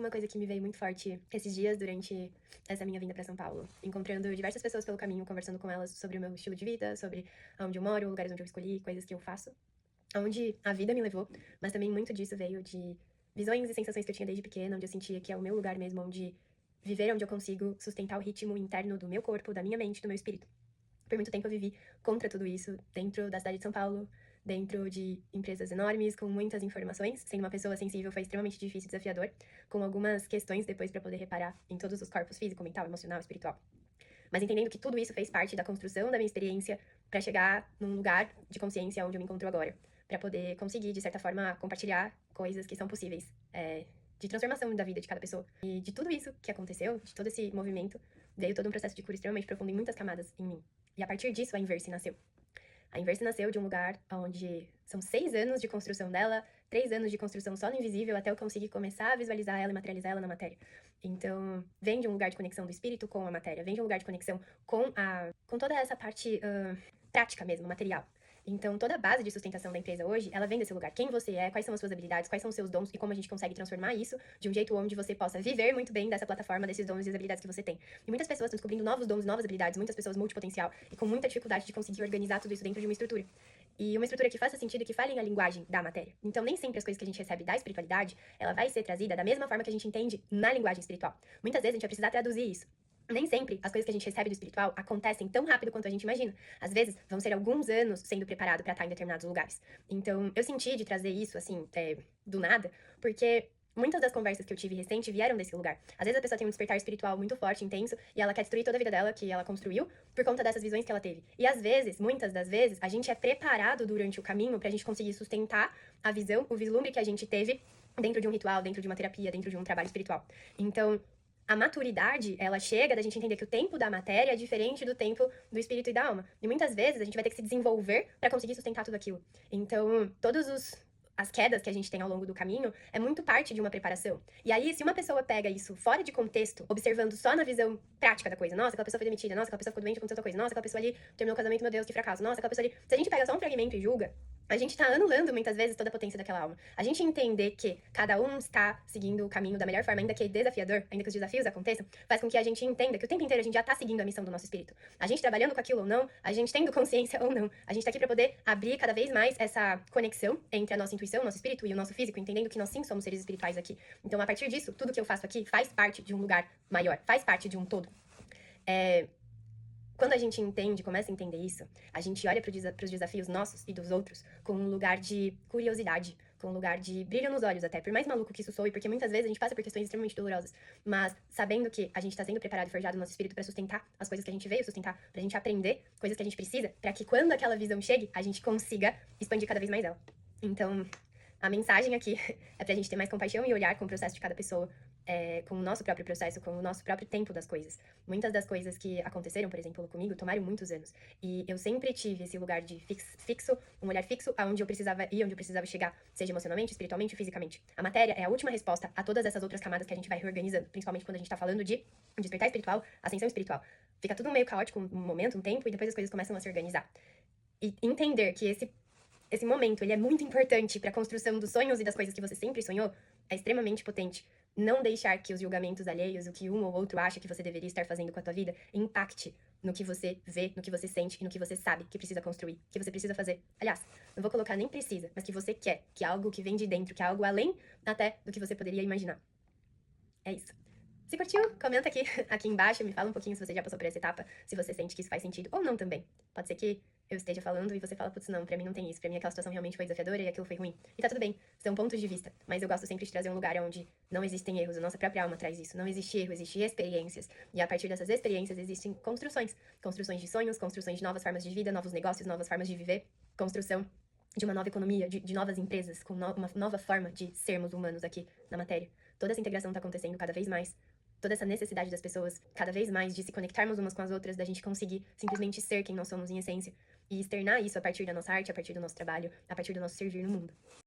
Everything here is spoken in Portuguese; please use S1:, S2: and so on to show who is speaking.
S1: uma coisa que me veio muito forte esses dias durante essa minha vinda pra São Paulo, encontrando diversas pessoas pelo caminho, conversando com elas sobre o meu estilo de vida, sobre onde eu moro, lugares onde eu escolhi, coisas que eu faço, aonde a vida me levou, mas também muito disso veio de visões e sensações que eu tinha desde pequena, onde eu sentia que é o meu lugar mesmo, onde viver, onde eu consigo sustentar o ritmo interno do meu corpo, da minha mente, do meu espírito. Por muito tempo eu vivi contra tudo isso, dentro da cidade de São Paulo, dentro de empresas enormes, com muitas informações. Sendo uma pessoa sensível foi extremamente difícil e desafiador, com algumas questões depois para poder reparar em todos os corpos físico, mental, emocional, espiritual. Mas entendendo que tudo isso fez parte da construção da minha experiência para chegar num lugar de consciência onde eu me encontro agora, para poder conseguir, de certa forma, compartilhar coisas que são possíveis, de transformação da vida de cada pessoa. E de tudo isso que aconteceu, de todo esse movimento, veio todo um processo de cura extremamente profundo em muitas camadas em mim. E a partir disso, a Inverse nasceu. A Inverse nasceu de um lugar onde são 6 anos de construção dela, 3 anos de construção só no invisível, até eu conseguir começar a visualizar ela e materializar ela na matéria. Então, vem de um lugar de conexão do espírito com a matéria, vem de um lugar de conexão com toda essa parte prática mesmo, material. Então, toda a base de sustentação da empresa hoje, ela vem desse lugar. Quem você é, quais são as suas habilidades, quais são os seus dons e como a gente consegue transformar isso de um jeito onde você possa viver muito bem dessa plataforma, desses dons e das habilidades que você tem. E muitas pessoas estão descobrindo novos dons, novas habilidades, muitas pessoas multipotencial e com muita dificuldade de conseguir organizar tudo isso dentro de uma estrutura. E uma estrutura que faça sentido e que fale a linguagem da matéria. Então, nem sempre as coisas que a gente recebe da espiritualidade, ela vai ser trazida da mesma forma que a gente entende na linguagem espiritual. Muitas vezes a gente vai precisar traduzir isso. Nem sempre as coisas que a gente recebe do espiritual acontecem tão rápido quanto a gente imagina. Às vezes, vão ser alguns anos sendo preparado para estar em determinados lugares. Então, eu senti de trazer isso, assim, do nada, porque muitas das conversas que eu tive recente vieram desse lugar. Às vezes a pessoa tem um despertar espiritual muito forte, intenso, e ela quer destruir toda a vida dela, que ela construiu, por conta dessas visões que ela teve. E às vezes, muitas das vezes, a gente é preparado durante o caminho pra gente conseguir sustentar a visão, o vislumbre que a gente teve dentro de um ritual, dentro de uma terapia, dentro de um trabalho espiritual. Então, a maturidade, ela chega da gente entender que o tempo da matéria é diferente do tempo do espírito e da alma. E muitas vezes a gente vai ter que se desenvolver para conseguir sustentar tudo aquilo. Então, as quedas que a gente tem ao longo do caminho é muito parte de uma preparação. E aí, se uma pessoa pega isso fora de contexto, observando só na visão prática da coisa, nossa, aquela pessoa foi demitida, nossa, aquela pessoa ficou doente, aconteceu outra coisa, nossa, aquela pessoa ali terminou o casamento, meu Deus, que fracasso, nossa, aquela pessoa ali. Se a gente pega só um fragmento e julga, a gente tá anulando muitas vezes toda a potência daquela alma. A gente entender que cada um está seguindo o caminho da melhor forma, ainda que desafiador, ainda que os desafios aconteçam, faz com que a gente entenda que o tempo inteiro a gente já tá seguindo a missão do nosso espírito. A gente trabalhando com aquilo ou não, a gente tendo consciência ou não, a gente tá aqui pra poder abrir cada vez mais essa conexão entre a nossa intuição, o nosso espírito e o nosso físico, entendendo que nós sim somos seres espirituais aqui. Então, a partir disso, tudo que eu faço aqui faz parte de um lugar maior, faz parte de um todo. Quando a gente entende, começa a entender isso, a gente olha para os desafios nossos e dos outros com um lugar de curiosidade, com um lugar de brilho nos olhos até, por mais maluco que isso soe, porque muitas vezes a gente passa por questões extremamente dolorosas, mas sabendo que a gente está sendo preparado e forjado no nosso espírito para sustentar as coisas que a gente veio sustentar, pra gente aprender coisas que a gente precisa, para que quando aquela visão chegue, a gente consiga expandir cada vez mais ela. Então, a mensagem aqui é pra gente ter mais compaixão e olhar com o processo de cada pessoa, com o nosso próprio processo, com o nosso próprio tempo das coisas. Muitas das coisas que aconteceram, por exemplo, comigo, tomaram muitos anos. E eu sempre tive esse lugar de fixo, um olhar fixo, aonde eu precisava ir, onde eu precisava chegar, seja emocionalmente, espiritualmente, fisicamente. A matéria é a última resposta a todas essas outras camadas que a gente vai reorganizando, principalmente quando a gente tá falando de despertar espiritual, ascensão espiritual. Fica tudo meio caótico um momento, um tempo, e depois as coisas começam a se organizar. E entender que esse momento, ele é muito importante para a construção dos sonhos e das coisas que você sempre sonhou, é extremamente potente. Não deixar que os julgamentos alheios, o que um ou outro acha que você deveria estar fazendo com a tua vida, impacte no que você vê, no que você sente e no que você sabe que precisa construir, que você precisa fazer. Aliás, não vou colocar nem precisa, mas que você quer, que é algo que vem de dentro, que é algo além até do que você poderia imaginar. É isso. Se curtiu, comenta aqui embaixo, me fala um pouquinho se você já passou por essa etapa, se você sente que isso faz sentido ou não também. Pode ser que eu esteja falando e você fala, putz, não, pra mim não tem isso, pra mim aquela situação realmente foi desafiadora e aquilo foi ruim. E tá tudo bem, são pontos de vista, mas eu gosto sempre de trazer um lugar onde não existem erros, a nossa própria alma traz isso, não existe erro, existem experiências, e a partir dessas experiências existem construções de sonhos, construções de novas formas de vida, novos negócios, novas formas de viver, construção de uma nova economia, de novas empresas, com uma nova forma de sermos humanos aqui na matéria. Toda essa integração tá acontecendo cada vez mais, toda essa necessidade das pessoas, cada vez mais, de se conectarmos umas com as outras, da gente conseguir simplesmente ser quem nós somos em essência e externar isso a partir da nossa arte, a partir do nosso trabalho, a partir do nosso servir no mundo.